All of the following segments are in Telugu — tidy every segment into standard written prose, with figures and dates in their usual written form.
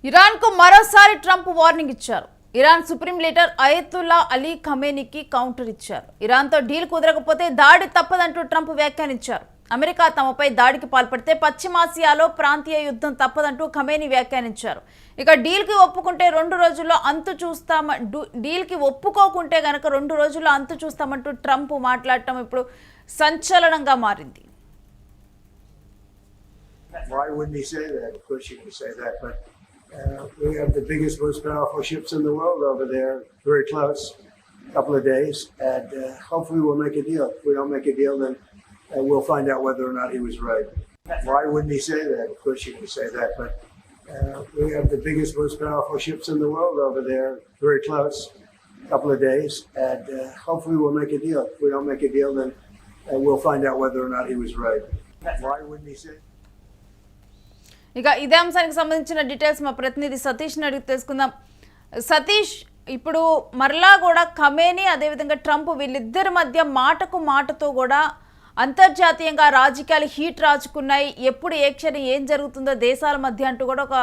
ఇరాన్కు మరోసారి ట్రంప్ వార్నింగ్ ఇచ్చారు. Iran supreme leader Ayatollah Ali ఖమేనీకి కౌంటర్ ఇచ్చారు. ఇరాన్తో డీల్ కుదరకపోతే దాడి తప్పదంటూ ట్రంప్ వ్యాఖ్యానించారు. అమెరికా తమపై దాడికి పాల్పడితే పశ్చిమాసియాలో ప్రాంతీయ యుద్ధం తప్పదంటూ ఖమేనీ వ్యాఖ్యానించారు. ఇక డీల్కి ఒప్పుకుంటే 2 రోజుల్లో అంతు డీల్కి ఒప్పుకోకుంటే గనక 2 రోజుల్లో అంతు చూస్తామంటూ ట్రంప్ మాట్లాడటం ఇప్పుడు సంచలనంగా మారింది. Why wouldn't he say that? Of course you can say that, but we have the biggest, most powerful ships in the world over there, very close, a couple of days, and hopefully we'll make a deal. If we don't make a deal, then we'll find out whether or not he was right. Why wouldn't he say that? Of course you can say that, but we have the biggest, most powerful ships in the world over there, very close, a couple of days, and hopefully we'll make a deal. If we don't make a deal, then we'll find out whether or not he was right. Why wouldn't he say? ఇక ఇదే అంశానికి సంబంధించిన డీటెయిల్స్ మా ప్రతినిధి సతీష్ని అడిగి తెలుసుకుందాం. సతీష్, ఇప్పుడు మరలా కూడా ఖమేనీ అదేవిధంగా ట్రంప్ వీళ్ళిద్దరి మధ్య మాటకు మాటతో కూడా అంతర్జాతీయంగా రాజకీయాలు హీట్ రాజుకున్నాయి. ఎప్పుడు ఏ క్షణం ఏం జరుగుతుందో దేశాల మధ్య అంటూ కూడా ఒక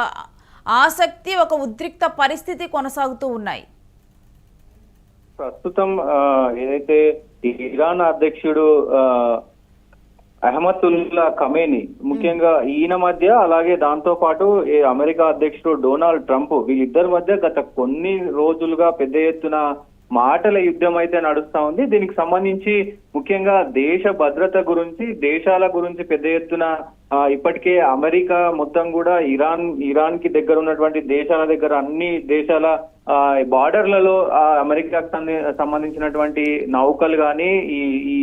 ఆసక్తి, ఒక ఉద్రిక్త పరిస్థితి కొనసాగుతూ ఉన్నాయి. ప్రస్తుతం ఏదైతే ఇరాన్ అధ్యక్షుడు అహ్మదుల్లా ఖమేనీ ముఖ్యంగా ఈయన మధ్య, అలాగే దాంతో పాటు అమెరికా అధ్యక్షుడు డొనాల్డ్ ట్రంప్ వీళ్ళిద్దరి మధ్య గత కొన్ని రోజులుగా పెద్ద ఎత్తున మాటల యుద్ధం అయితే నడుస్తా ఉంది. దీనికి సంబంధించి ముఖ్యంగా దేశ భద్రత గురించి, దేశాల గురించి పెద్ద ఎత్తున ఇప్పటికే అమెరికా మొత్తం కూడా ఇరాన్ కి దగ్గర ఉన్నటువంటి దేశాల దగ్గర అన్ని దేశాల బార్డర్లలో అమెరికాకు సంబంధించినటువంటి నౌకలు కానీ ఈ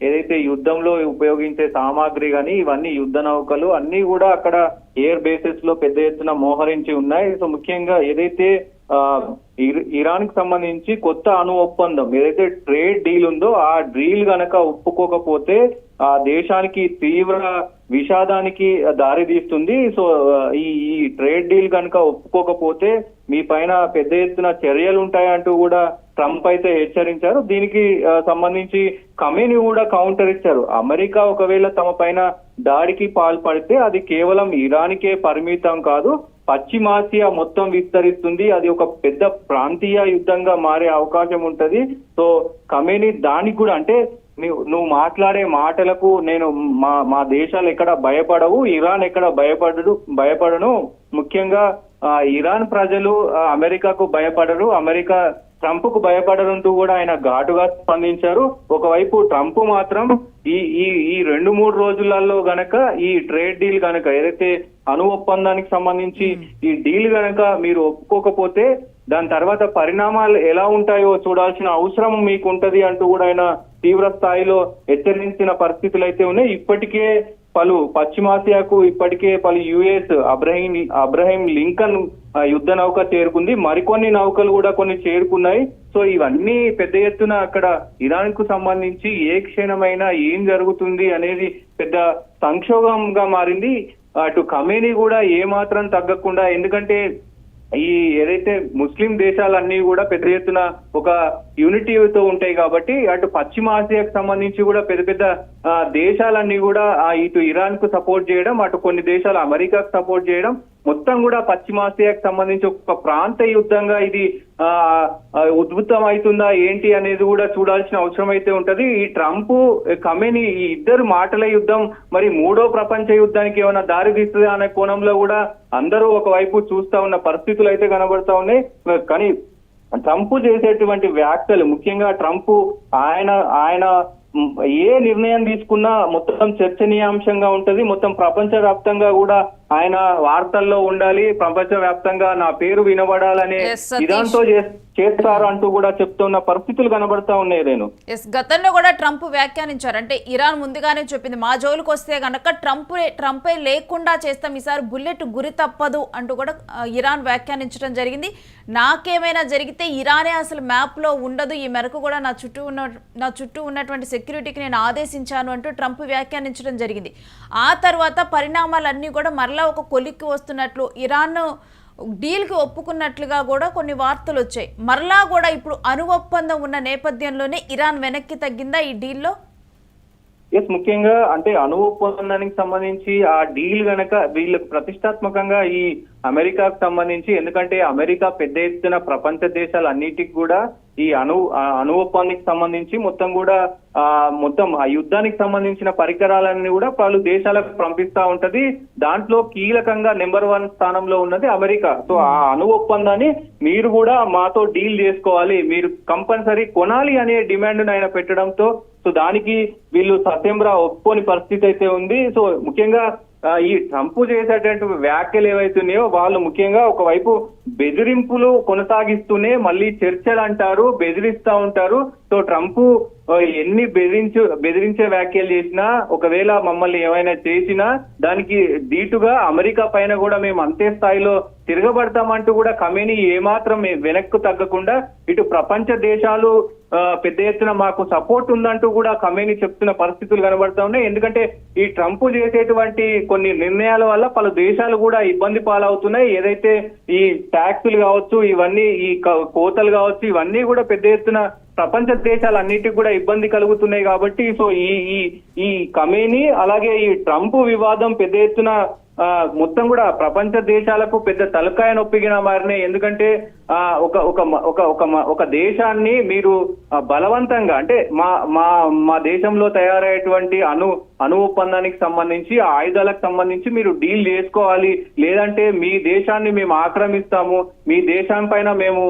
ఏదైతే యుద్ధంలో ఉపయోగించే సామాగ్రి కానీ ఇవన్నీ యుద్ధ నౌకలు అన్ని కూడా అక్కడ ఎయిర్ బేసెస్ లో పెద్ద ఎత్తున మోహరించి ఉన్నాయి. సో ముఖ్యంగా ఏదైతే ఇరాన్ కి సంబంధించి కొత్త అణు ఒప్పందం ఏదైతే ట్రేడ్ డీల్ ఉందో ఆ డీల్ గనక ఒప్పుకోకపోతే ఆ దేశానికి తీవ్ర విషాదానికి దారి తీస్తుంది. సో ఈ ట్రేడ్ డీల్ కనుక ఒప్పుకోకపోతే మీ పైన పెద్ద ఎత్తున చర్యలు ఉంటాయంటూ కూడా ట్రంప్ అయితే హెచ్చరించారు. దీనికి సంబంధించి ఖమేనీ కూడా కౌంటర్ ఇచ్చారు. అమెరికా ఒకవేళ తమ పైన దాడికి పాల్పడితే అది కేవలం ఇరాన్కే పరిమితం కాదు, పశ్చిమాసియా మొత్తం విస్తరిస్తుంది, అది ఒక పెద్ద ప్రాంతీయ యుద్ధంగా మారే అవకాశం ఉంటది. సో ఖమేనీ దానికి కూడా అంటే నువ్వు మాట్లాడే మాటలకు నేను మా దేశాలు ఎక్కడ భయపడవు, ఇరాన్ ఎక్కడ భయపడను, ముఖ్యంగా ఇరాన్ ప్రజలు అమెరికాకు భయపడరు, అమెరికా ట్రంప్ కు భయపడరంటూ కూడా ఆయన ఘాటుగా స్పందించారు. ఒకవైపు ట్రంప్ మాత్రం ఈ 2-3 రోజులలో గనక ఈ ట్రేడ్ డీల్ గనక ఏదైతే అణు ఒప్పందానికి సంబంధించి ఈ డీల్ గనక మీరు ఒప్పుకోకపోతే దాని తర్వాత పరిణామాలు ఎలా ఉంటాయో చూడాల్సిన అవసరం మీకు ఉంటది అంటూ కూడా ఆయన తీవ్ర స్థాయిలో హెచ్చరించిన పరిస్థితులు అయితే ఉన్నాయి. ఇప్పటికే పలు పశ్చిమాసియాకు ఇప్పటికే పలు యుఎస్ అబ్రహీం లింకన్ యుద్ధ నౌక చేరుకుంది, మరికొన్ని నౌకలు కూడా కొన్ని చేరుకున్నాయి. సో ఇవన్నీ పెద్ద ఎత్తున అక్కడ ఇరాన్ కు సంబంధించి ఏ క్షణమైనా ఏం జరుగుతుంది అనేది పెద్ద సంక్షోభంగా మారింది. అటు ఖమేనీ కూడా ఏమాత్రం తగ్గకుండా, ఎందుకంటే ఈ ఏదైతే ముస్లిం దేశాలన్నీ కూడా పెద్ద ఎత్తున ఒక యూనిటీతో ఉంటాయి కాబట్టి అటు పశ్చిమాసియాకు సంబంధించి కూడా పెద్ద దేశాలన్నీ కూడా ఇటు ఇరాన్ కు సపోర్ట్ చేయడం, అటు కొన్ని దేశాలు అమెరికాకు సపోర్ట్ చేయడం, మొత్తం కూడా పశ్చిమాసియాకు సంబంధించి ఒక ప్రాంత యుద్ధంగా ఇది ఉద్భుతం అవుతుందా ఏంటి అనేది కూడా చూడాల్సిన అవసరం అయితే ఉంటది. ఈ ట్రంప్ ఖమేనీ ఈ ఇద్దరు మాటల యుద్ధం మరి 3వ ప్రపంచ యుద్ధానికి ఏమైనా దారి తీస్తుందా అనే కోణంలో కూడా అందరూ ఒకవైపు చూస్తా ఉన్న పరిస్థితులు అయితే కనబడతా ఉన్నాయి. కానీ ట్రంప్ చేసేటువంటి వ్యాఖ్యలు, ముఖ్యంగా ట్రంప్ ఆయన ఏ నిర్ణయం తీసుకున్నా మొత్తం చర్చనీయాంశంగా ఉంటది, మొత్తం ప్రపంచ వ్యాప్తంగా కూడా ఆయన వార్తల్లో ఉండాలి, ప్రపంచ వ్యాప్తంగా నా పేరు వినబడాలనే ఇదంతో చేస్తారు అంటూ కూడా చెప్తున్న పరిస్థితులు కనబడతా ఉన్నాయి. నేను గతంలో కూడా ట్రంప్ వ్యాఖ్యానించారు, అంటే ఇరాన్ ముందుగానే చెప్పింది మా జోలికి వస్తే గనక ట్రంపే లేకుండా చేస్తాం, ఈసారి బుల్లెట్ గురి తప్పదు అంటూ కూడా ఇరాన్ వ్యాఖ్యానించడం జరిగింది. నాకేమైనా జరిగితే ఇరానే అసలు మ్యాప్ లో ఉండదు, ఈ మేరకు కూడా నా చుట్టూ ఉన్నటువంటి సెక్యూరిటీకి నేను ఆదేశించాను అంటూ ట్రంప్ వ్యాఖ్యానించడం జరిగింది. ఆ తర్వాత పరిణామాలన్నీ కూడా మరలా ఒక కొలిక్కి వస్తున్నట్లు, ఇరాన్ డీల్కి ఒప్పుకున్నట్లుగా కూడా కొన్ని వార్తలు వచ్చాయి. మరలా కూడా ఇప్పుడు అణు ఒప్పందం ఉన్న నేపథ్యంలోనే ఇరాన్ వెనక్కి తగ్గిందా ఈ డీల్లో? ముఖ్యంగా అంటే అణు ఒప్పందానికి సంబంధించి ఆ డీల్ గనక వీళ్ళకి ప్రతిష్టాత్మకంగా ఈ అమెరికాకు సంబంధించి, ఎందుకంటే అమెరికా పెద్ద ఎత్తున ప్రపంచ దేశాలన్నిటికి కూడా ఈ అణు ఒప్పందానికి సంబంధించి మొత్తం కూడా మొత్తం ఆ యుద్ధానికి సంబంధించిన పరికరాలన్నీ కూడా పలు దేశాలకు పంపిస్తా ఉంటది. దాంట్లో కీలకంగా నెంబర్ 1 స్థానంలో ఉన్నది అమెరికా. సో ఆ అణు ఒప్పందాన్ని మీరు కూడా మాతో డీల్ చేసుకోవాలి, మీరు కంపల్సరీ కొనాలి అనే డిమాండ్ ఆయన పెట్టడంతో సో దానికి వీళ్ళు సత్యంరా ఒప్పుకోని పరిస్థితి అయితే ఉంది. సో ముఖ్యంగా ఈ ట్రంప్ చేసేటువంటి వ్యాఖ్యలు ఏవైతున్నాయో వాళ్ళు ముఖ్యంగా ఒకవైపు బెదిరింపులు కొనసాగిస్తూనే మళ్ళీ చర్చలు అంటారు, బెదిరిస్తా ఉంటారు. సో ట్రంప్ ఎన్ని బెదిరించే వ్యాఖ్యలు చేసినా, ఒకవేళ మమ్మల్ని ఏమైనా చేసినా దానికి దీటుగా అమెరికా పైన కూడా మేము అంతే స్థాయిలో తిరగబడతామంటూ కూడా ఖమేనీ ఏమాత్రం వెనక్కు తగ్గకుండా ఇటు ప్రపంచ దేశాలు పెద్ద ఎత్తున మాకు సపోర్ట్ ఉందంటూ కూడా ఖమేనీ చెప్తున్న పరిస్థితులు కనబడతా ఉన్నాయి. ఎందుకంటే ఈ ట్రంప్ చేసేటువంటి కొన్ని నిర్ణయాల వల్ల పలు దేశాలు కూడా ఇబ్బంది పాలవుతున్నాయి. ఏదైతే ఈ ట్యాక్సులు కావచ్చు, ఇవన్నీ ఈ కోతలు కావచ్చు, ఇవన్నీ కూడా పెద్ద ఎత్తున ప్రపంచ దేశాలన్నిటికీ కూడా ఇబ్బంది కలుగుతున్నాయి. కాబట్టి సో ఈ ఖమేనీ అలాగే ఈ ట్రంప్ వివాదం పెద్ద ఎత్తున మొత్తం కూడా ప్రపంచ దేశాలకు పెద్ద తలకాయ నొప్పిగా మారినాయి. ఎందుకంటే ఒక దేశాన్ని మీరు బలవంతంగా అంటే మా దేశంలో తయారయ్యేటువంటి అణు ఒప్పందానికి సంబంధించి ఆయుధాలకు సంబంధించి మీరు డీల్ చేసుకోవాలి, లేదంటే మీ దేశాన్ని మేము ఆక్రమిస్తాము, మీ దేశం పైన మేము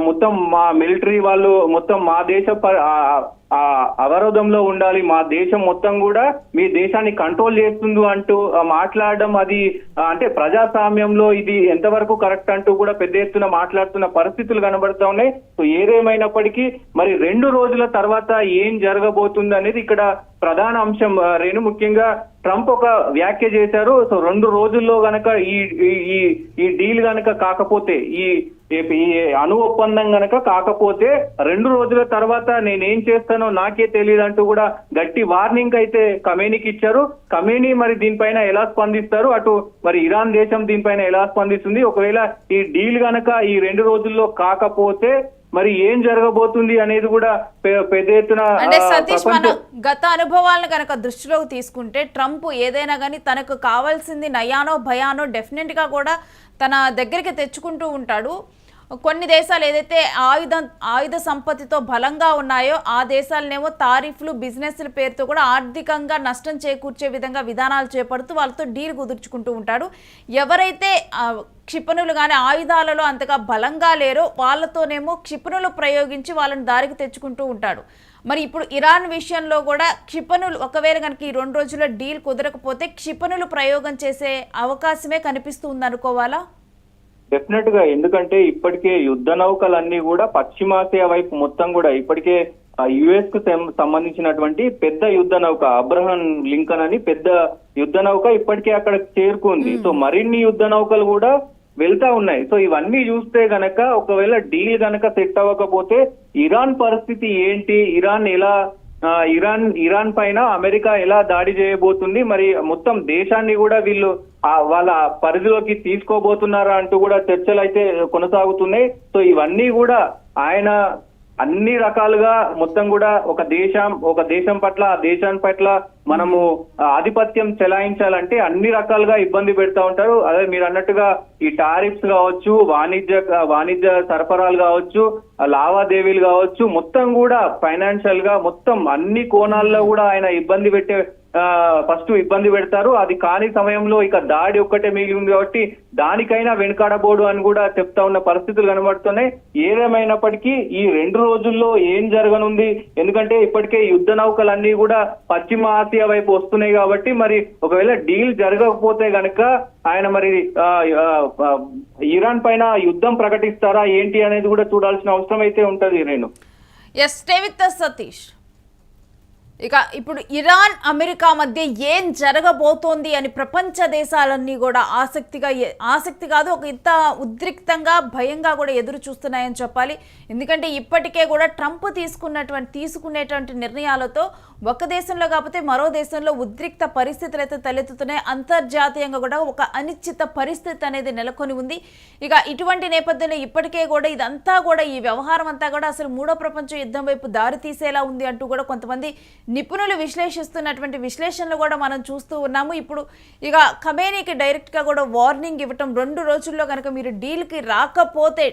మొత్తం మా మిలిటరీ వాళ్ళు మొత్తం మా దేశ అవరోధంలో ఉండాలి, మా దేశం మొత్తం కూడా మీ దేశాన్ని కంట్రోల్ చేస్తుంది అంటూ మాట్లాడడం అది అంటే ప్రజాస్వామ్యంలో ఇది ఎంతవరకు కరెక్ట్ అంటూ కూడా పెద్ద ఎత్తున మాట్లాడుతున్న పరిస్థితులు కనబడుతూ ఉన్నాయి. సో ఏదేమైనప్పటికీ మరి 2 రోజుల తర్వాత ఏం జరగబోతుంది అనేది ఇక్కడ ప్రధాన అంశం రేణు. ముఖ్యంగా ట్రంప్ ఒక వ్యాఖ్య చేశారు. సో 2 రోజుల్లో గనక ఈ డీల్ గనక కాకపోతే, ఈ అణు ఒప్పందం గనక కాకపోతే 2 రోజుల తర్వాత నేనేం చేస్తానో నాకే తెలియదు అంటూ కూడా గట్టి వార్నింగ్ అయితే ఖమేనీకి ఇచ్చారు. ఖమేనీ మరి దీనిపైన ఎలా స్పందిస్తారు, అటు మరి ఇరాన్ దేశం దీనిపైన ఎలా స్పందిస్తుంది, ఒకవేళ ఈ డీల్ గనక ఈ 2 రోజుల్లో కాకపోతే మరి ఏం జరగబోతుంది అనేది కూడా పెద్ద ఎత్తున. అంటే సతీష్, మన గత అనుభవాలను కనుక దృష్టిలోకి తీసుకుంటే ట్రంప్ ఏదైనా కానీ తనకు కావాల్సింది నయానో భయానో డెఫినెట్ గా కూడా తన దగ్గరికి తెచ్చుకుంటూ ఉంటాడు. కొన్ని దేశాలు ఏదైతే ఆయుధ సంపత్తితో బలంగా ఉన్నాయో ఆ దేశాలనేమో తారీఫ్లు, బిజినెస్ల పేరుతో కూడా ఆర్థికంగా నష్టం చేకూర్చే విధంగా విధానాలు చేపడుతూ వాళ్ళతో డీల్ కుదుర్చుకుంటూ ఉంటాడు. ఎవరైతే క్షిపణులు కానీ ఆయుధాలలో అంతగా బలంగా లేరో వాళ్ళతోనేమో క్షిపణులు ప్రయోగించి వాళ్ళని దారికి తెచ్చుకుంటూ ఉంటాడు. మరి ఇప్పుడు ఇరాన్ విషయంలో కూడా క్షిపణులు ఒకవేళ కనుక ఈ 2 రోజుల్లో డీల్ కుదరకపోతే క్షిపణులు ప్రయోగం చేసే అవకాశమే కనిపిస్తుంది అనుకోవాలా? డెఫినెట్ గా, ఎందుకంటే ఇప్పటికే యుద్ధ నౌకలన్నీ కూడా పశ్చిమాసియా వైపు మొత్తం కూడా ఇప్పటికే యుఎస్ కు సంబంధించినటువంటి పెద్ద యుద్ధ నౌక అబ్రహం లింకన్ అని పెద్ద యుద్ధ నౌక ఇప్పటికే అక్కడ చేరుకుంది. సో మరిన్ని యుద్ధ నౌకలు కూడా వెళ్తా ఉన్నాయి. సో ఇవన్నీ చూస్తే గనక ఒకవేళ డీల్ గనక సెట్ అవ్వకపోతే ఇరాన్ పరిస్థితి ఏంటి, ఇరాన్ పైన అమెరికా ఎలా దాడి చేయబోతుంది, మరి మొత్తం దేశాన్ని కూడా వీళ్ళు వాళ్ళ పరిధిలోకి తీసుకోబోతున్నారా అంటూ కూడా చర్చలు అయితే కొనసాగుతున్నాయి. సో ఇవన్నీ కూడా ఆయన అన్ని రకాలుగా మొత్తం కూడా ఒక దేశం పట్ల, ఆ దేశం పట్ల మనము ఆధిపత్యం చెలాయించాలంటే అన్ని రకాలుగా ఇబ్బంది పెడతా ఉంటారు. అదే మీరు అన్నట్టుగా ఈ టారిఫ్స్ కావచ్చు, వాణిజ్య సరఫరాలు కావచ్చు, లావాదేవీలు కావచ్చు, మొత్తం కూడా ఫైనాన్షియల్ గా మొత్తం అన్ని కోణాల్లో కూడా ఆయన ఫస్ట్ ఇబ్బంది పెడతారు. అది కాని సమయంలో ఇక దాడి ఒక్కటే మిగిలి ఉంది కాబట్టి దానికైనా వెనుకాడబోడు అని కూడా చెప్తా ఉన్న పరిస్థితులు కనబడుతున్నాయి. ఏదేమైనప్పటికీ ఈ 2 రోజుల్లో ఏం జరగనుంది, ఎందుకంటే ఇప్పటికే యుద్ధ నౌకలన్నీ కూడా పశ్చిమ ఆసియా వైపు వస్తున్నాయి కాబట్టి మరి ఒకవేళ డీల్ జరగకపోతే గనక ఆయన మరి ఇరాన్ పైన యుద్ధం ప్రకటిస్తారా ఏంటి అనేది కూడా చూడాల్సిన అవసరం అయితే ఉంటది Renu. Stay with us, Satish. ఇక ఇప్పుడు ఇరాన్ అమెరికా మధ్య ఏం జరగబోతోంది అని ప్రపంచ దేశాలన్నీ కూడా ఆసక్తి కాదు, ఒక ఇంత ఉద్రిక్తంగా భయంగా కూడా ఎదురు చూస్తున్నాయని చెప్పాలి. ఎందుకంటే ఇప్పటికే కూడా ట్రంప్ తీసుకునేటువంటి నిర్ణయాలతో ఒక దేశంలో కాకపోతే మరో దేశంలో ఉద్రిక్త పరిస్థితులు అయితే తలెత్తుతున్నాయి. అంతర్జాతీయంగా కూడా ఒక అనిశ్చిత పరిస్థితి అనేది నెలకొని ఉంది. ఇక ఇటువంటి నేపథ్యంలో ఇప్పటికే కూడా ఇదంతా కూడా ఈ వ్యవహారం అంతా కూడా అసలు మూడో ప్రపంచ యుద్ధం వైపు దారి తీసేలా ఉంది అంటూ కూడా కొంతమంది నిపుణులు విశ్లేషిస్తున్నటువంటి విశ్లేషణలు కూడా మనం చూస్తూ ఉన్నాము. ఇప్పుడు ఇక ఖమేనీకి డైరెక్ట్గా కూడా వార్నింగ్ ఇవ్వటం, 2 రోజుల్లో కనుక మీరు డీల్కి రాకపోతే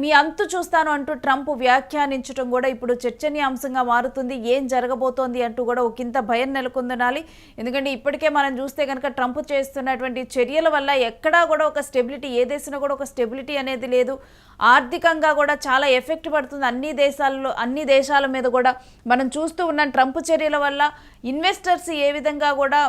మీ అంతు చూస్తాను అంటూ ట్రంప్ వ్యాఖ్యానించడం కూడా ఇప్పుడు చర్చనీయాంశంగా మారుతుంది. ఏం జరగబోతోంది అంటూ కూడా ఒకంత భయం నెలకొందనాలి. ఎందుకంటే ఇప్పటికే మనం చూస్తే కనుక ట్రంప్ చేస్తున్నటువంటి చర్యల వల్ల ఎక్కడా కూడా ఒక స్టెబిలిటీ, ఏ దేశంలో కూడా ఒక స్టెబిలిటీ అనేది లేదు. ఆర్థికంగా కూడా చాలా ఎఫెక్ట్ పడుతుంది అన్ని దేశాల మీద కూడా. మనం చూస్తూ ఉన్న ట్రంప్ చర్యల వల్ల ఇన్వెస్టర్స్ ఏ విధంగా కూడా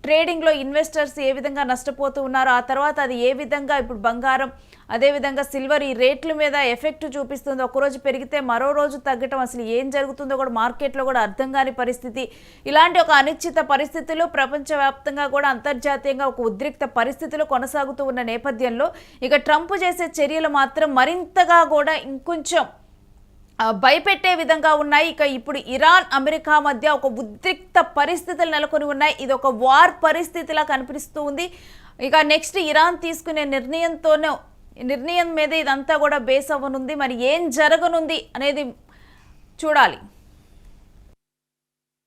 ట్రేడింగ్లో ఇన్వెస్టర్స్ ఏ విధంగా నష్టపోతూ ఉన్నారో, ఆ తర్వాత అది ఏ విధంగా ఇప్పుడు బంగారం అదేవిధంగా సిల్వర్ ఈ రేట్ల మీద ఎఫెక్ట్ చూపిస్తుంది. ఒకరోజు పెరిగితే మరో రోజు తగ్గటం, అసలు ఏం జరుగుతుందో కూడా మార్కెట్లో కూడా అర్థం కాని పరిస్థితి. ఇలాంటి ఒక అనిశ్చిత పరిస్థితులు ప్రపంచవ్యాప్తంగా కూడా అంతర్జాతీయంగా ఒక ఉద్రిక్త పరిస్థితులు కొనసాగుతూ ఉన్న నేపథ్యంలో ఇక ట్రంప్ చేసే చర్యలు మాత్రం మరింతగా కూడా ఇంకొంచెం భయపెట్టే విధంగా ఉన్నాయి. ఇక ఇప్పుడు ఇరాన్ అమెరికా మధ్య ఒక ఉద్రిక్త పరిస్థితులు నెలకొని ఉన్నాయి. ఇది ఒక వార్ పరిస్థితిలా కనిపిస్తూ ఉంది. ఇక నెక్స్ట్ ఇరాన్ తీసుకునే నిర్ణయం మీద ఇదంతా కూడా బేస్ అవ్వనుంది. మరి ఏం జరగనుంది అనేది చూడాలి.